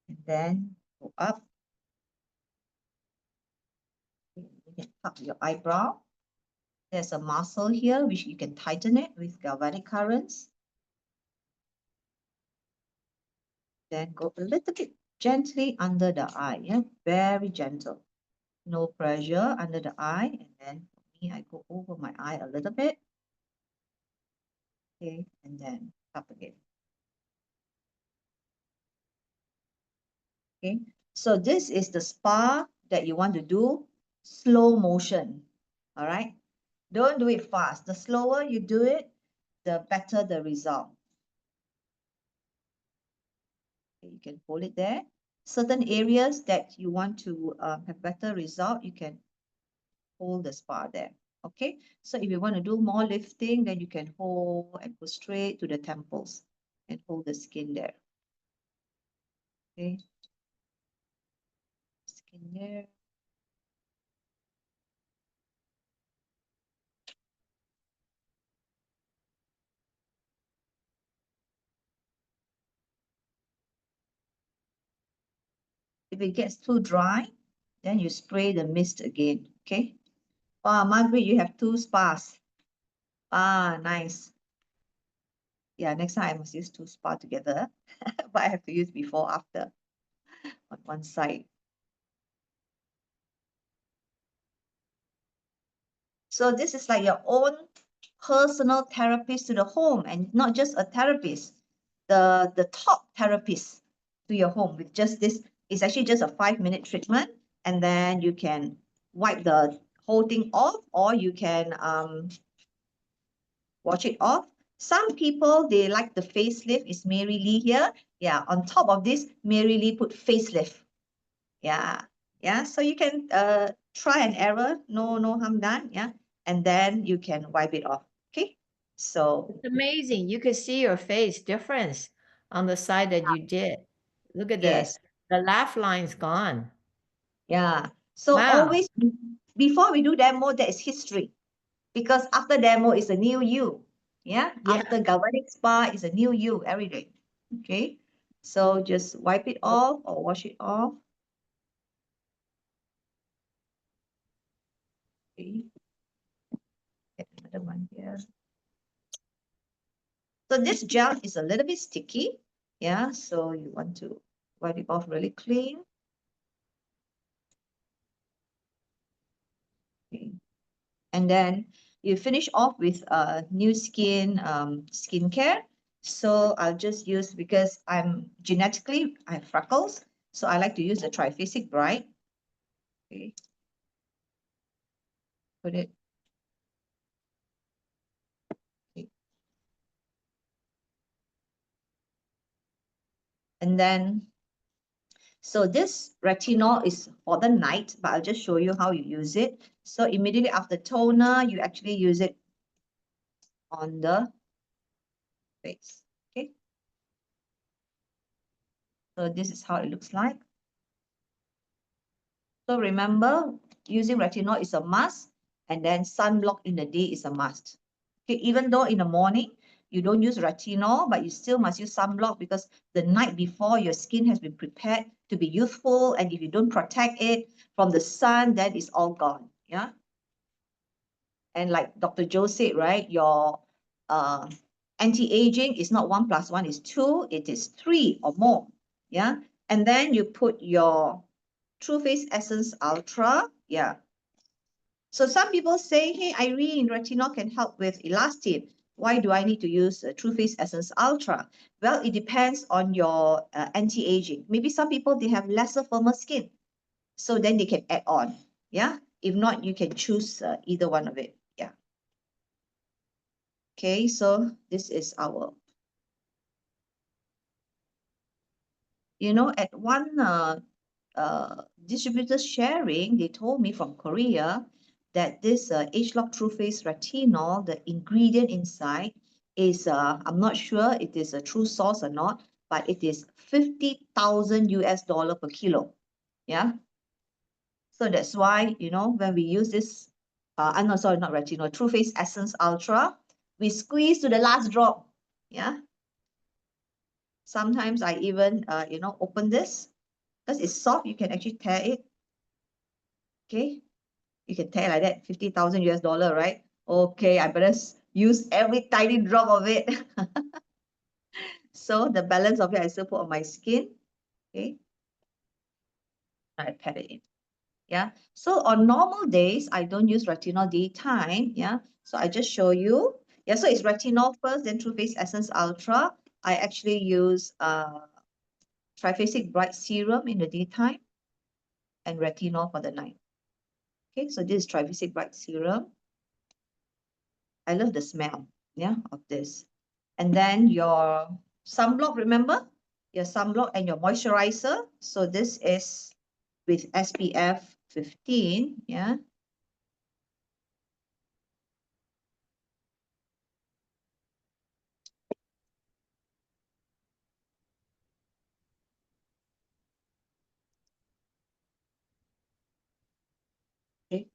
And then go up. You can tuck your eyebrow. There's a muscle here, which you can tighten it with galvanic currents. Then go a little bit gently under the eye. Yeah, very gentle. No pressure under the eye. And then for me, I go over my eye a little bit. Okay, and then up again. Okay, So this is the spa that you want to do slow motion. All right. Don't do it fast. The slower you do it, the better the result. Okay, you can hold it there. Certain areas that you want to have better result, you can hold the spa there. Okay. So if you want to do more lifting, then you can hold and go straight to the temples and hold the skin there. Okay. Skin there. If it gets too dry, then you spray the mist again. Okay. Wow, Margaret, you have 2 spas. Ah, nice. Yeah, next time I must use 2 spa together, but I have to use before, after on one side. So this is like your own personal therapist to the home, and not just a therapist, the top therapist to your home with just this. It's actually just a 5-minute treatment, and then you can wipe the whole thing off, or you can wash it off. Some people, they like the facelift. It's Mary Lee here. Yeah, on top of this, Mary Lee put facelift. Yeah, yeah. So you can try and error, no harm done. Yeah, and then you can wipe it off. Okay, so It's amazing. You can see your face difference on the side that you did. Look at yes, the laugh line's gone. yeah. So Wow. always before we do demo, there is history, because after demo is a new you. Yeah, Yeah. after galvanic spa is a new you every day. Okay, so just wipe it off or wash it off. Okay. Get another one here. So this gel is a little bit sticky. Yeah, so you want to wipe it off really clean. Okay. And then you finish off with new skin skincare. So I'll just use, because I have freckles, so I like to use the Triphasic Bright. Okay. Put it. Okay. And then, so this retinol is for the night, but I'll just show you how you use it. So immediately after toner, you actually use it on the face. Okay. So this is how it looks like. So remember, using retinol is a must, and then sunblock in the day is a must. Okay, even though in the morning you don't use retinol, but you still must use sunblock, because the night before your skin has been prepared to be youthful, and if you don't protect it from the sun, then it's all gone. Yeah. And like Dr. Joe said, right, your anti-aging is not 1 + 1 is 2, it is 3 or more. Yeah. And then you put your True Face Essence Ultra. Yeah. So some people say, hey, Irene, retinol can help with elastin. Why do I need to use True Face Essence Ultra? Well, it depends on your anti-aging. Maybe some people, they have lesser firmer skin, so then they can add on. Yeah. If not, you can choose either one of it. Yeah. Okay, so this is our, at one distributor sharing, they told me from Korea that this Age-Lock True Face Retinol, the ingredient inside is, I'm not sure it is a true source or not, but it is $50,000 per kilo. Yeah. So that's why, when we use this, I'm not sorry, not retinol, True Face Essence Ultra, we squeeze to the last drop. Yeah. Sometimes I even, open this, because it's soft, you can actually tear it. Okay. You can tear like that, $50,000, right? Okay, I better use every tiny drop of it. So the balance of it, I still put on my skin. Okay. I pat it in. Yeah. So on normal days, I don't use retinol daytime. Yeah. So I just show you. Yeah. So it's retinol first, then True Face Essence Ultra. I actually use Triphasic Bright Serum in the daytime. and retinol for the night. Okay, so this is Trivisic Bright Serum. I love the smell, yeah, of this. And then your sunblock, remember? Your sunblock and your moisturizer. So this is with SPF 15, yeah. Okay.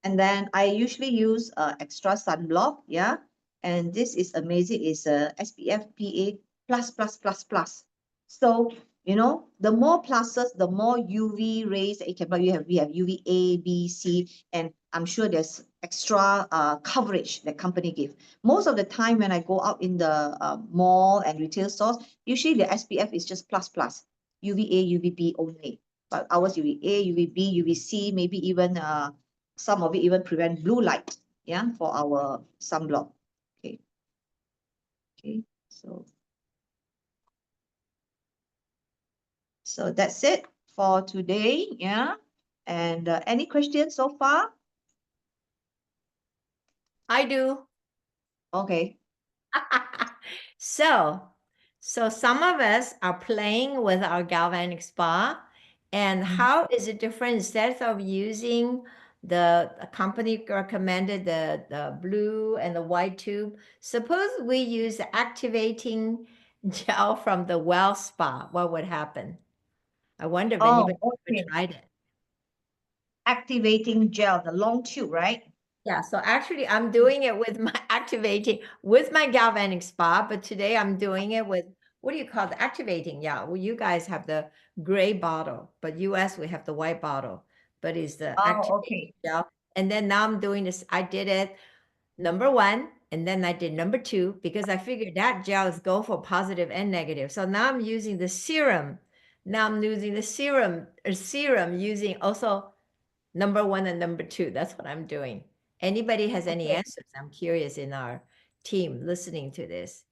And then I usually use extra sunblock, yeah. And this is amazing, is a SPF PA plus plus plus plus. So you know, the more pluses, the more UV rays that you can. But we have UVA, B, C, and I'm sure there's extra coverage that company give. Most of the time when I go out in the mall and retail stores, usually the SPF is just plus plus, UVA, UVB only. But ours UVA, UVB, UVC, maybe even some of it even prevent blue light, yeah, for our sunblock. Okay. Okay, so that's it for today, yeah. And any questions so far? I do. Okay. So some of us are playing with our galvanic spa, and how is it different? Instead of using the company recommended the blue and the white tube, suppose we use the activating gel from the well spa, what would happen? I wonder if anybody ever Okay. tried it. Activating gel, the long tube, right? Yeah, so actually I'm doing it with my activating, with my galvanic spa, but today I'm doing it with, what do you call the activating? Yeah, well, you guys have the gray bottle, but US we have the white bottle, but it's the activating Okay. gel. And then now I'm doing this, I did it #1, and then I did #2 because I figured that gel is go for positive and negative. So now I'm using the serum. Now I'm using the serum using also #1 and #2. That's what I'm doing. Anybody has any Okay. answers? I'm curious in our team listening to this.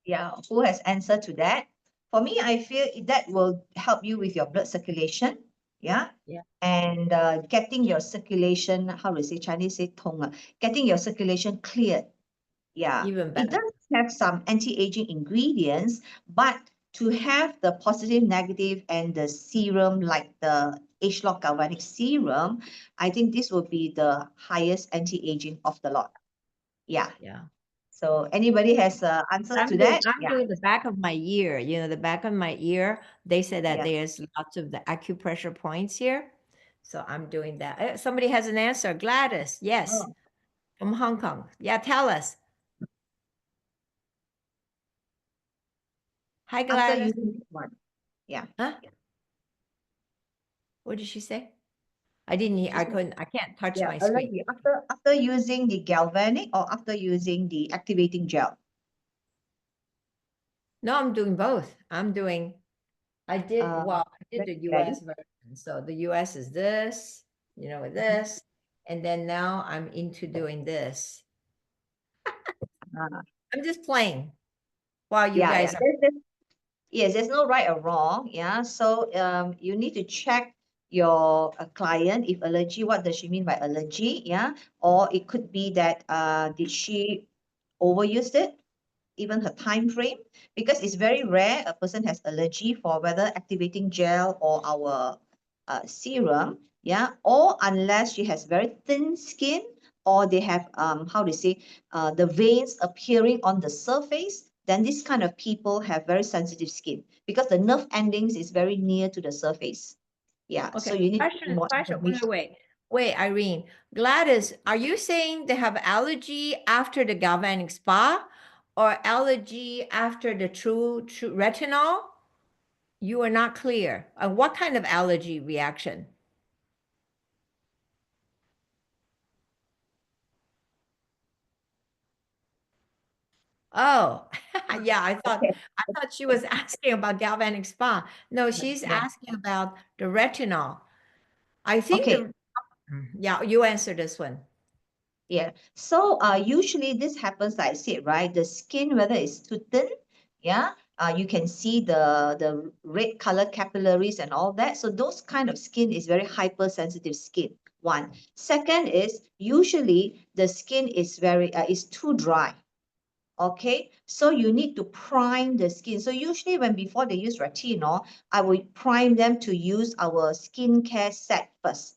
Yeah, who has answer to that? For me, I feel that will help you with your blood circulation. Yeah. Yeah. And getting your circulation, how to say, Chinese say 通啊, getting your circulation cleared. Yeah. Even It better. does have some anti-aging ingredients, but to have the positive, negative, and the serum like the Age-Lock Galvanic Serum, I think this will be the highest anti-aging of the lot. Yeah. Yeah. So anybody has answers to that? I'm doing the back of my ear, the back of my ear. They say that Yeah. there's lots of the acupressure points here. So I'm doing that. Somebody has an answer. Gladys, yes, Oh. from Hong Kong. Yeah, tell us. Hi, After Gladys. using this one. Yeah. Huh? What did she say? I didn't hear, I can't touch my screen. Already after using the galvanic or after using the activating gel? No, I'm doing both. I did the ready? US version. So the US is this, with this. And then now I'm into doing this. I'm just playing while you guys are. Yes, there's no right or wrong. Yeah. So you need to check your client if allergy, what does she mean by allergy? Yeah. Or it could be that did she overuse it? Even her time frame, because it's very rare a person has allergy for whether activating gel or our serum, yeah, or unless she has very thin skin or they have how to say the veins appearing on the surface, then this kind of people have very sensitive skin because the nerve endings is very near to the surface. Yeah, Okay. so you need Question. more information. Wait, Irene. Gladys, are you saying they have allergy after the galvanic spa or allergy after the true retinol? You are not clear. What kind of allergy reaction? Oh, yeah, I thought she was asking about galvanic spa. No, she's asking about the retinol. I think yeah, you answer this one. Yeah. So usually this happens, like I said, right? The skin, whether it's too thin, yeah, You can see the red color capillaries and all that. So those kind of skin is very hypersensitive skin. One. Second is usually the skin is is too dry. Okay, so you need to prime the skin. So usually when before they use retinol, I will prime them to use our skincare set first,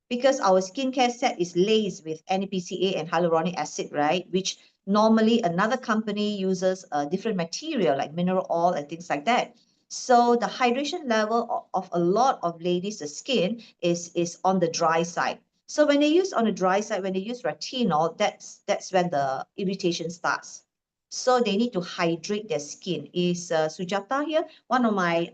because our skincare set is laced with NPCA and hyaluronic acid, right? Which normally another company uses a different material like mineral oil and things like that. So the hydration level of a lot of ladies' skin is on the dry side. So when they use on the dry side, when they use retinol, that's when the irritation starts. So they need to hydrate their skin. Is Sujata here? One of my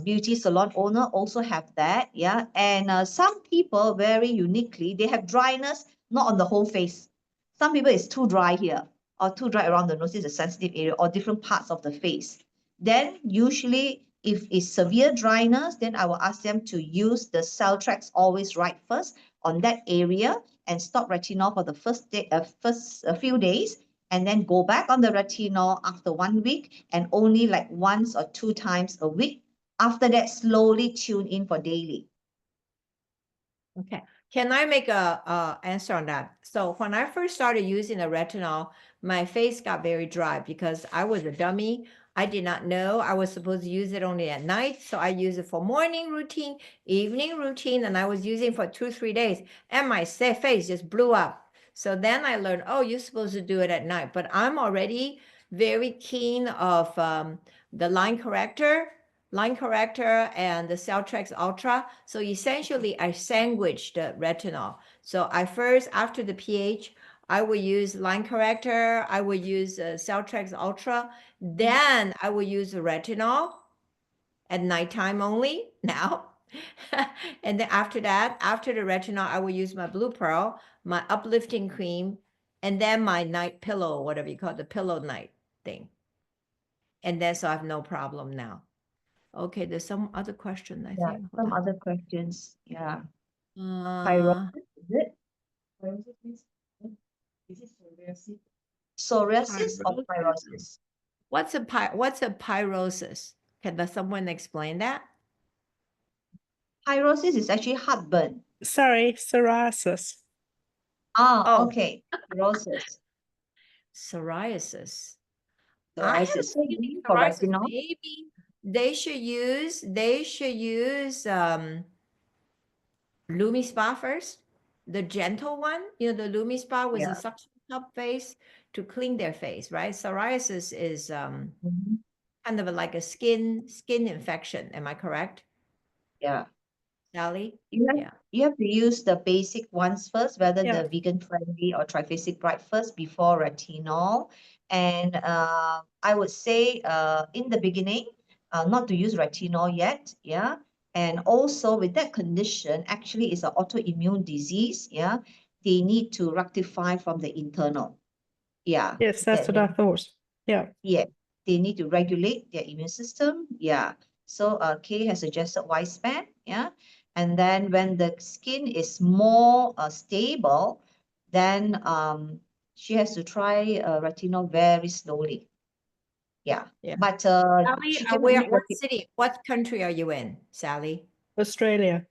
beauty salon owner also have that, yeah. And some people very uniquely, they have dryness not on the whole face. Some people is too dry here or too dry around the nose, is a sensitive area, or different parts of the face. Then usually if it's severe dryness, then I will ask them to use the Celtrax Always Right first on that area and stop retinol for the first few days, and then go back on the retinol after 1 week, and only like once or 2 times a week. After that, slowly tune in for daily. Okay. Can I make a answer on that? So when I first started using the retinol, my face got very dry because I was a dummy. I did not know I was supposed to use it only at night. So I use it for morning routine, evening routine, and I was using for 2-3 days, and my face just blew up. So then I learned, oh, you're supposed to do it at night. But I'm already very keen of the line corrector and the Celtrax Ultra. So essentially I sandwiched the retinol. So I first, after the pH, I will use line corrector, I will use Celtrax Ultra, then I will use the retinol at nighttime only now. And then after that, after the retinol, I will use my Blue Pearl, my uplifting cream, and then my night pillow, whatever you call it, the pillow night thing. And then so I have no problem now. Okay, there's some other question, I Yeah, think. some other questions. Yeah. Uh, Pyrosis, is it? Pyrosis, is it psoriasis? Psoriasis or pyrosis? what's a pyrosis? Can someone explain that? Pyrosis is actually heartburn. Sorry, psoriasis. Ah, Oh. okay. Pyrosis. Psoriasis. I have Psoriasis. So feeling for psoriasis, retinol? maybe they should use Lumi Spa first, the gentle one. You know, the Lumi Spa with Yeah. the suction cup face to clean their face, right? Psoriasis is Mhm. kind of like a skin infection. Am I correct, Yeah. Sally? You have to use the basic ones first, whether Yeah. the vegan friendly or triphasic bright first before retinol. And I would say in the beginning, not to use retinol yet. Yeah. And also with that condition, actually it's an autoimmune disease. Yeah. They need to rectify from the internal. Yeah. Yes, that's what I thought. Yeah. Yeah, they need to regulate their immune system. Yeah. So Kay has suggested wingspan. Yeah. And then when the skin is more stable, then she has to try retinol very slowly. Yeah. Yeah. But Sally, she cannot where, make what city, what country are you in, Sally? Australia.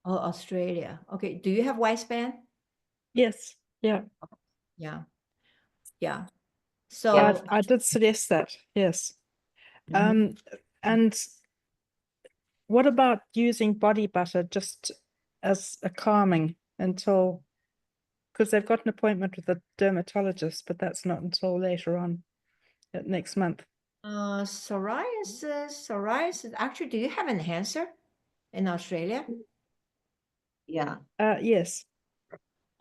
Oh, Australia. Okay. Do you have wingspan? Yes. Yeah. Yeah. Yeah. I, So I did suggest that. Yes. Mhm. And what about using body butter just as a calming until, because they've got an appointment with a dermatologist, but that's not until later on next month. psoriasis. Actually, do you have an enhancer in Australia? Yeah. Yes.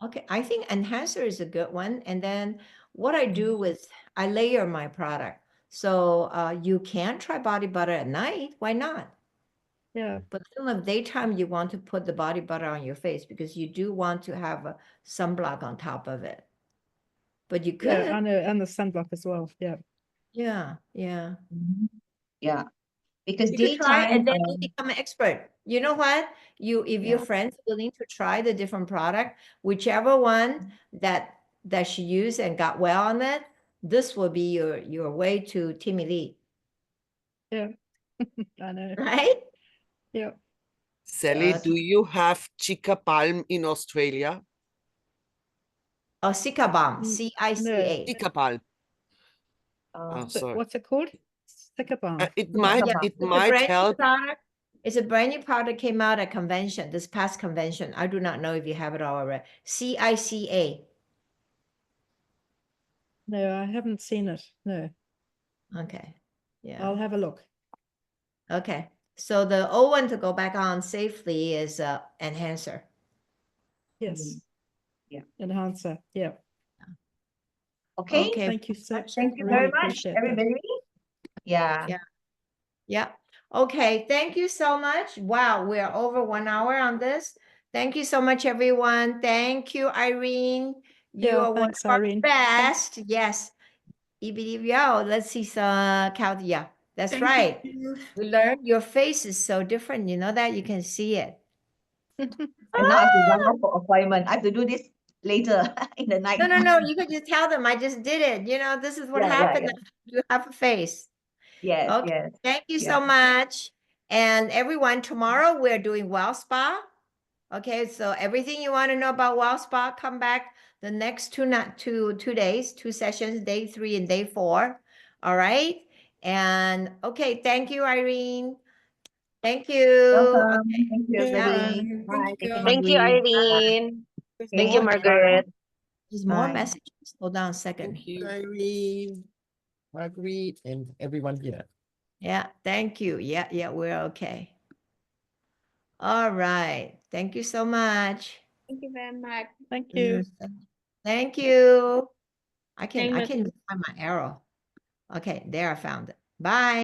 Okay, I think enhancer is a good one. And then what I do with, I layer my product. So you can try body butter at night. Why not? Yeah. But in the daytime, you want to put the body butter on your face because you do want to have a sunblock on top of it. But you could. Yeah, I know, and the sunblock as well. Yeah. Yeah, yeah. Mhm. Yeah. Because You could try daytime, and then you become an expert. You know what? If your yeah. friends willing to try the different product, whichever one that she used and got well on it, this will be your way to Timmy Lee. Yeah. I know. right? Yeah. Sally, Uh, do you have chica palm in Australia? Oh, Cica Bomb, No. CICA. Chica palm. Uh, Oh, sorry. What's it called? Sticker bomb. It Chica might palm. it It's a might brand new help. product. It's a brand new product came out at convention, this past convention. I do not know if you have it already. CICA. No, I haven't seen it. No, Okay. Yeah. I'll have a look. Okay. So the old one to go back on safely is enhancer. Yes. Yeah. Enhancer. Yeah. Okay. Okay. Thank you so much. Thank you Really very much, appreciate that. everybody. Yeah. Yeah. Yeah. Okay. Thank you so much. Wow, we are over 1 hour on this. Thank you so much, everyone. Thank you, Irene. You Yeah, are one thanks, of our Irene. best. Yes. EBDVO. Let's see some count. Yeah, that's right. We learned your face is so different. You know that you can see it. And now I have to run off for appointment. I have to do this later in the night. No. You could just tell them I just did it. You know, this is what Yeah, happened. yeah. You have a face. Yes, Okay. yes. Thank you Yeah. so much. And everyone, tomorrow we're doing Well Spa. Okay, so everything you want to know about Well Spa, come back the next two days, 2 sessions, day 3 and day 4. All right. And okay, thank you, Irene. Thank you. Welcome. Okay. Thank you, Yeah. everybody. Bye. Thank you, Irene. Thank you, Margaret. There's more Bye. messages. Hold on a second. Thank you. Irene, Marguerite, and everyone here. Yeah, thank you. Yeah, we're okay. All right. Thank you so much. Thank you very much. Thank you. Thank you. I Thank can find my arrow. Okay, there I found it. Bye.